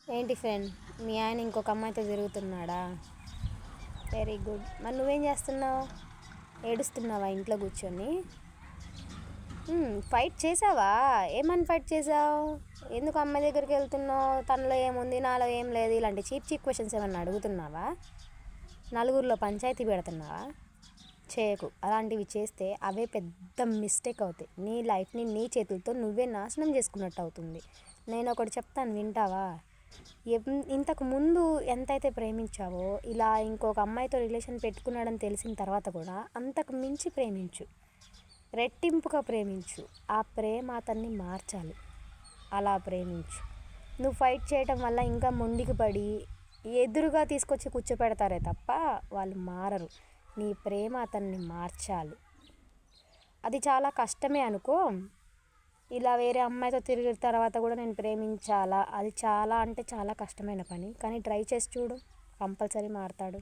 ఏంటి ఫ్రెండ్, మీ ఆయన ఇంకొక అమ్మాయితో తిరుగుతున్నాడా? Very good. మరి నువ్వేం చేస్తున్నావు? ఏడుస్తున్నావా ఇంట్లో కూర్చొని? ఫైట్ చేసావా? ఏమని ఫైట్ చేసావు? ఎందుకు అమ్మాయి దగ్గరికి వెళ్తున్నావు? తనలో ఏముంది, నాలో ఏం లేదు, ఇలాంటి చీప్ చీప్ క్వశ్చన్స్ ఏమన్నా అడుగుతున్నావా? నలుగురిలో పంచాయతీ పెడుతున్నావా? చేయకు. అలాంటివి చేస్తే అవే పెద్ద మిస్టేక్ అవుతాయి. నీ లైఫ్ని నీ చేతులతో నువ్వే నాశనం చేసుకున్నట్టు అవుతుంది. నేను ఒకటి చెప్తాను, వింటావా? ఇంతకు ముందు ఎంతైతే ప్రేమించావో, ఇలా ఇంకొక అమ్మాయితో రిలేషన్ పెట్టుకున్నాడని తెలిసిన తర్వాత కూడా అంతకు మించి ప్రేమించు, రెట్టింపుగా ప్రేమించు. ఆ ప్రేమ అతన్ని మార్చాలి. అలా ప్రేమించు. నువ్వు ఫైట్ చేయటం వల్ల ఇంకా మొండికి పడి ఎదురుగా తీసుకొచ్చి కూర్చోపెడతారే తప్ప వాళ్ళు మారరు. నీ ప్రేమ అతన్ని మార్చాలి. అది చాలా కష్టమే అనుకో. ఇలా వేరే అమ్మాయితో తిరిగిన తర్వాత కూడా నేను ప్రేమించాలా, అది చాలా అంటే చాలా కష్టమైన పని. కానీ ట్రై చేసి చూడు, కంపల్సరీ మారతాడు.